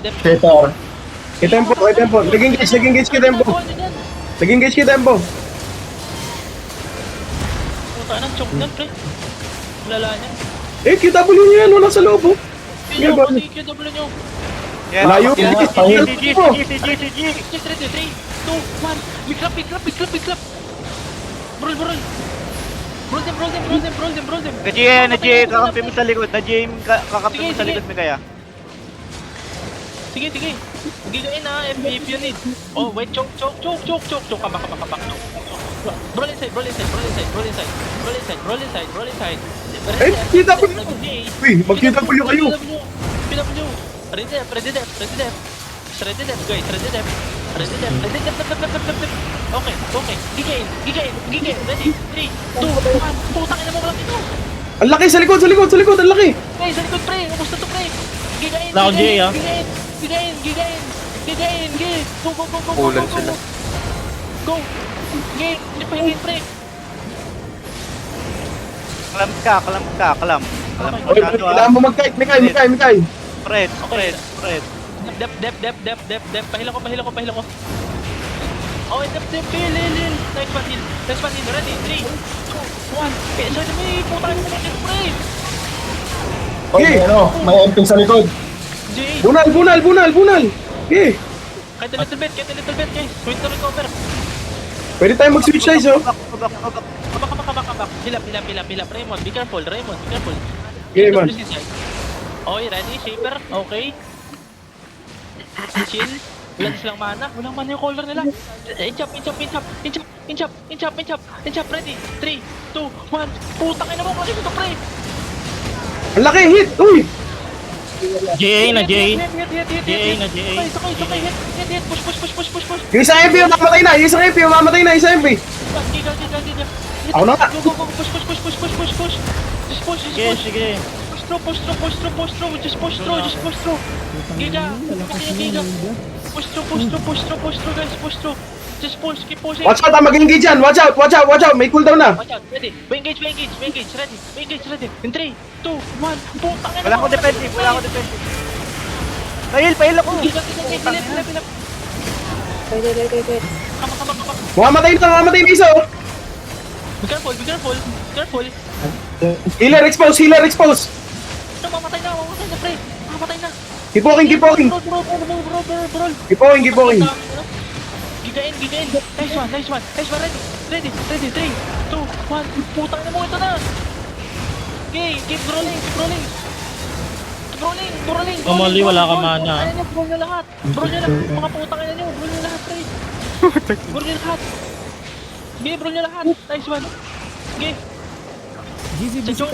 Setor. Tempo. Naging gauge ka tempo. Naging gauge ka tempo. Puta ng choke yan, pre. Lala niya. Eh, QW niyo yan, wala sa loob. Pino, pati QW nyo. Layo. Sige. Just ready, 3, 2, 1. Big clap. Brol. Brol them. Na-GA, kakampi mo sa likod. Na-GA, kakampi mo sa likod mo kaya. Sige. Gigain na, if you need. Oh, wait, choke. Kabak. Roll inside. Eh, QW. Uy, mag-QW kayo. PW. Ready def, guys. Ready def. Okay. Gigain. Ready, 3, 2, 1. Putang ina mo lang ito. Ang laki sa likod, ang laki. Pre, sa likod, pre. Ubus na to, pre. Gigain. Wala akong GA, ah. Gigain. Go. Kulang sila. Go. Gigain. Hindi pa hingin, pre. Kalam. Okay, kailangan mo mag-kite, Mikay. Fred. Dep. Pahila ko. Oh, dep. Lil. Next one, heal. Ready, 3, 2, 1. Okay, so may putang ina mo dito, pre. Okay, may emping sa likod. Jay. Bunal. Eh, Kahit a little bit, guys. Wait to recover. pwede tayo mag-switch size, oh. Kabak. Hilap. Raymond, be careful. Okay, man. Okay, ready? Shaper, okay. Chill. Walang mana. Walang mana yung caller nila. Inchap. Ready? 3, 2, 1. Putang ina mo, kasi ito, pre. Ang laki, hit. Uy. GA na, GA. Hit. Okay. Hit. Push. Yung isang MP, mamatay na. Isa MP. Giga. Ako na nga. Go. Push. Just push. Sige. Push through. Just push through. Giga. Push through, guys. Push through. Just push. Keep pushing. Watch out, mag-engage yan. Watch out. May cooldown na. Watch out. Ready. Engage. Ready. In 3, 2, 1. Putang ina. Wala akong defensive. Pahil ako. Giga. Hilap. Kama. Mamamatay na isa, oh. Be careful. Healer expose. Mamatay na, pre. Mamatay na. Keep walking. Bro. Keep walking. Gigain. Nice one. Ready. 3, 2, 1. Putang ina mo, ito na. Okay, keep rolling. Kamali, wala ka mana. Bro nyo lahat. Mga putang ina nyo. Bro nyo lahat, pre. Okay, bro nyo lahat. Nice one. Okay. Sa choke,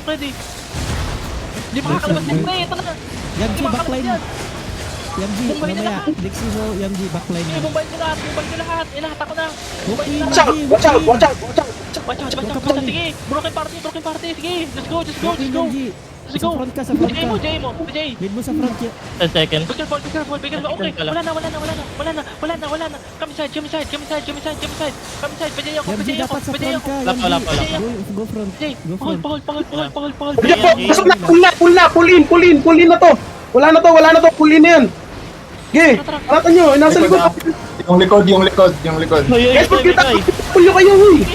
ready. Di makakalabas din, pre. Ito na. Yamji, backline. Yamji, mamaya. Dixie mo, Yamji, backline. Bumbayin ko lahat. Ilahata ko na. Watch out. Watch out. Sige. Broken party. Sige. Let's go. Let's go. Sa front ka. Jay mo. Lead mo sa front ka. 10 seconds. Be careful. Okay. Wala na. Come inside. Pajay ako. Yamji, dapat sa front ka. Wala. Go front. Jay, Go front. Paul. Pasok na. Pull in na to. Wala na to. Pull in na yan. Okay. Alatan nyo. Nasa likod. Yung likod. Guys, pagkita. Pull kayo, huy. Sige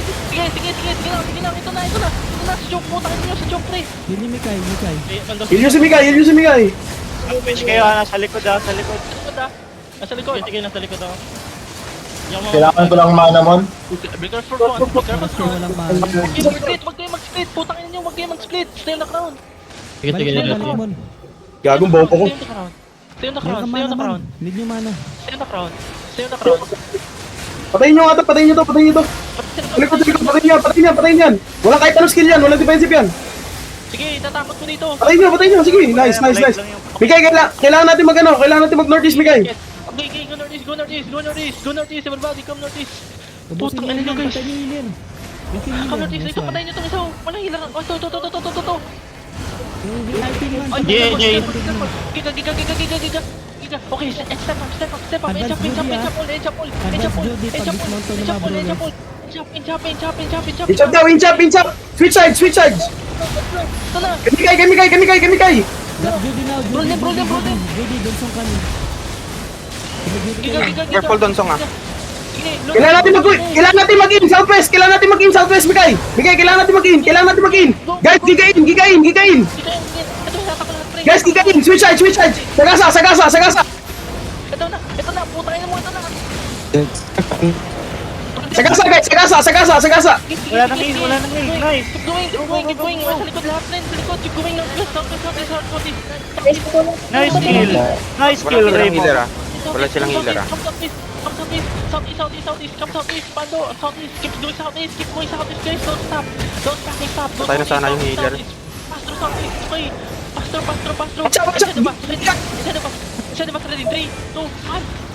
na. Ito na. Sa choke mo. Tangin nyo sa choke, pre. Yun yung Mikay. Heal nyo si Mikay. Pitch kayo, nasa likod. Nasa likod. Sige, nasa likod ako. Yung mga... Kailangan ko lang mana, Mon. Be careful, Juan. Kasi walang mana. Wag kayo mag-split. Putang ina nyo. Wag kayo mag-split. Stay on the ground. Sige. Balik, Mon. Gagong bobo ko. Stay on the Meron ground. ka mana, Mon. Lead nyo mana. Stay on the ground. Patayin nyo to. Patayin nyo. Likod. Patayin yan. Walang kahit anong skill yan. Walang defensive yan. Sige, tatakot ko dito. Patayin nyo. Sige, nice. Mikay, kailangan natin mag-northeast, Mikay. Okay, go northeast. Everybody, come northeast. Ubusin Putang ina nyo, guys. Patay nyo yung healer. Yung kill Come healer. northeast. Ito, patayin nyo itong isa. Walang healer. Oh, ito. Yung lighting man. Jay. Giga. Okay, step up. Advance Enchap. Inchap. Switch sides. Ito na. Kamikay! Lap Judy now, Roll Judy, them, roll them, roll them. Judy, Donsong kami. Careful, Donsong, ah. Kailangan natin mag-in southwest, Mikay, kailangan natin mag-in. Guys, gigain. Guys, gigain, switch side. Sagasa. Ito na, putangin mo, ito na. Sagasa. Wala nang heal, nice. Keep going. Sa likod lahat rin, sa likod. Keep going, northwest. Nice kill. Nice kill, Raymond. Wala silang healer, ah. Come southeast. Come southeast, Pando. Southeast, keep going southeast, guys. Don't stop. Patay na sana yung healer. Faster southeast, okay. Faster. Isa na ba? Ready? 3, 2, 1.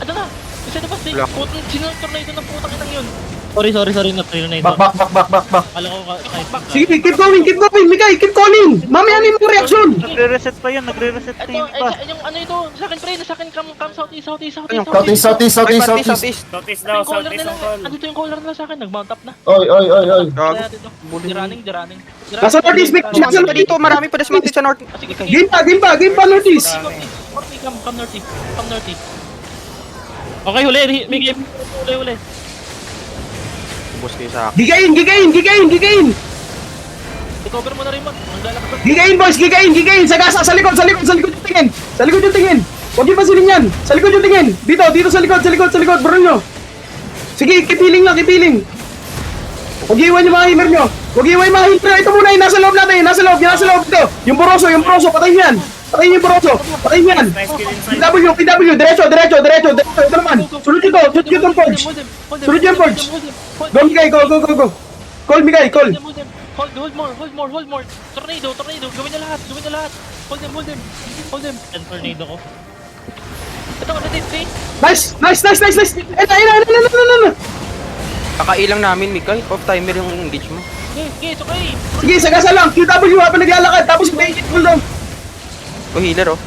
Ano na? Isa na ba? Block. Sino yung tornado ng putang inang yun? Sorry, na-trail na ito. Back. Kala ko kahit Sige, keep going, Mikay, keep calling. Mamaya ano yung reaction? Nagre-reset pa yun, nagre-reset Ito, team pa. yung ano ito? Sa akin, pre. Sa akin, come southeast. Southeast. Yung collar nila. Ano ito yung collar nila sa akin? Nag-mount up na. Oy. Gago. Kaya dito. Di-running. Nasa northeast, Mikay. Diyan pa dito, marami pa dismounted sa north. Sige. Game pa, northeast. Come northeast. Okay, huli. May game. Huli. Ubus kayo sa akin. Gigain. I-cover mo na rin, man. Maglalakad ka. Gigain, boys, gigain. Sagasa, sa likod yung tingin. Huwag yung pasilin yan. Sa likod yung tingin. Dito sa likod, bro nyo. Sige, kipiling. Huwag iwan yung mga hammer nyo. Ito muna yung nasa loob natin. Nasa loob ito. Yung boroso, patayin yan. Patayin yung boroso. Patayin yan. PW, diretso. Ito naman. Sunod ito, shoot yung forge. Sunod yung forge. Go, Mikay, go. Call, Mikay, call. Hold more. Tornado. Gawin na lahat. Hold them. Yan, tornado ko. Ito, ready, 3. Nice. Ayun. Kakailang namin, Mikay. Off timer yung engage mo. Okay, it's okay. Sige, sagasa lang. QW habang naglalakad. Tapos may cooldown. O healer, oh.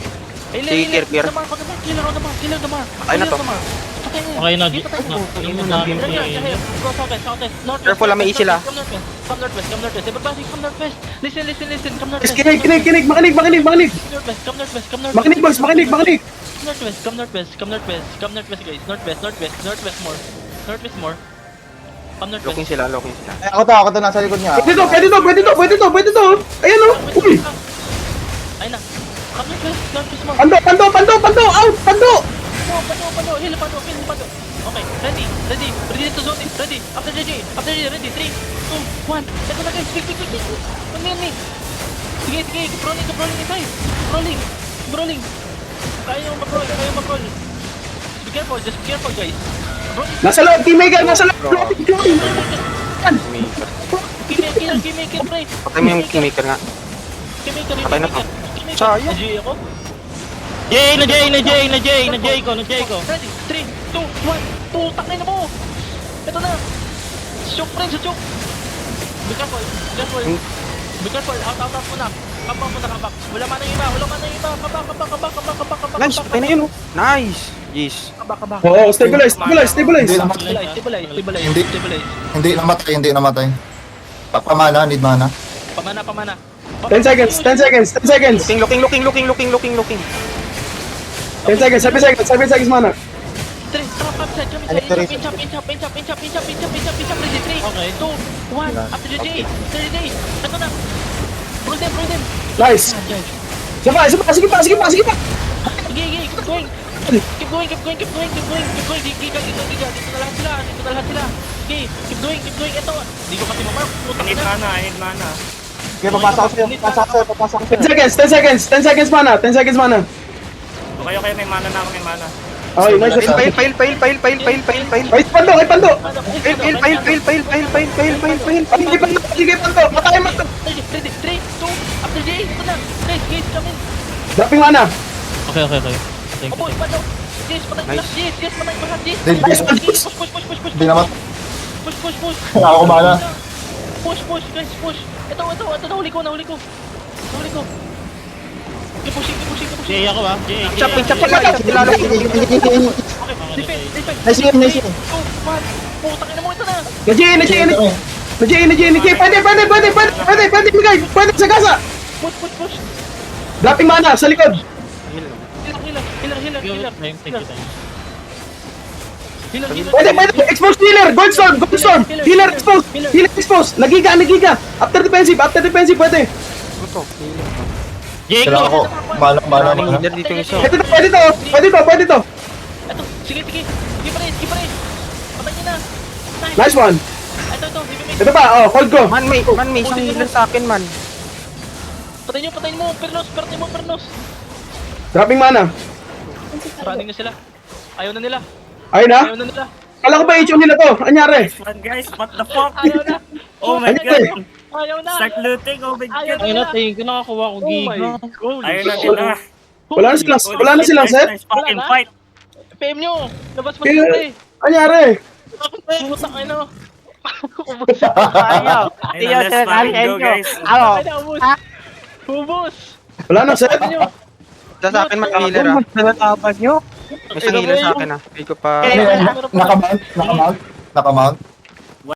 Sige, Kirkir. Killer on the mark. Ay na to. Okay na, yung namin Careful, may easy la. Come northwest. Everybody, come northwest. Listen. Come northwest. Kinig. Makinig. Come northwest. Makinig, boys. Makinig. Come northwest, guys. Northwest more. Come northwest. Looking sila. Ako to, nasa likod niya. Pwede to. Ayan o. Uy. Ayun na. Come northwest more. Pando. Out. Pando. Pando. Heal, Pando. Okay, ready to zone it. Ready. After JJ. Ready. 3, 2, 1. Ito na, guys. Quick. Pag-me. Sige. Keep rolling inside. Rolling. Kaya yung mag-roll. Be careful, guys. Rolling. Nasa loob, teammaker. Keymaker, pre. Patay mo yung kingmaker nga. Patay na to. Sayang. Nag-GA ako. Na Jay ko. Ready, 3, 2, 1. Putak na mo. Ito na. Choke, friend, sa choke. Be careful. Out muna. Kabak. Wala man ang iba. Kabak. Nice, patay na yun, oh. Nice. Yes. Kabak. Oo, stabilize. Stabilize. Hindi namatay. Pamana, need mana. Pamana. 10 seconds. Looking. 10 seconds mana. 3, top side, kami sa pinch up, ready, 3, Okay. 2, 1, after the J, ito na, roll them, Nice. Sige pa. keep going, dito na lahat sila, okay, keep going, ito, hindi ko kasi mamark, putang ina, mana. Okay, papasok ko sa'yo. 10 seconds mana. Okay, may mana na ako, Okay, nice. Fail. Ay, pando. Sige, pando. Patay mo. ready, 3, 2, after J, ito na, guys, come in, Dapping mana. Okay. Thank you. boy, pando, yes, patay mo lahat, yes, patay mo lahat, yes, Nice. push, Hindi naman. push, Wala ako mana. push, guys, push, ito, nahuli ko, keep pushing, Jay ako ba? Chop pa guys. Lalo. defense, Nice yun. 2, 1, putang ina mo, ito na, Naji. Na-J. Pwede, bigay. Pwede, sa gasa. Push. Dropping mana, sa likod. Healer. Thank you. Healer. Pwede. Expose healer. Goldstorm. Healer expose. Nagiga. After defensive, pwede. Jake, Kailangan ko. Mana. Maraming healer dito yung isa. Pwede to. Ito, sige. Sige pa rin. Patay niya na. Nice one. Ito, Ito pa, hold ko. Man, may isang healer sa akin, man. Patayin mo. Pernos. Dropping mana. Running na sila. Ayaw na nila. Ayun na. Kala ko ba HO nila to? Anyari? Guys, what the fuck? Ayaw na. Oh my Anyari? god. Ayaw na. Start looting, oh my Ayaw god. Ayun na, tingin ko nakakuha ko Oh my giga. God. Ayun na sila. Wala na silang set? Nice fucking fight. PM nyo. Labas mo Kaya, dito. anyari? Bumutang kayo na. Ayaw. Ayun na, let's fucking go, guys. Ay na, ubus. Ubus. Wala na set? Isa sa akin, man, healer, ah. May isang healer sa akin, ah. Hindi ko pa... Nakamount.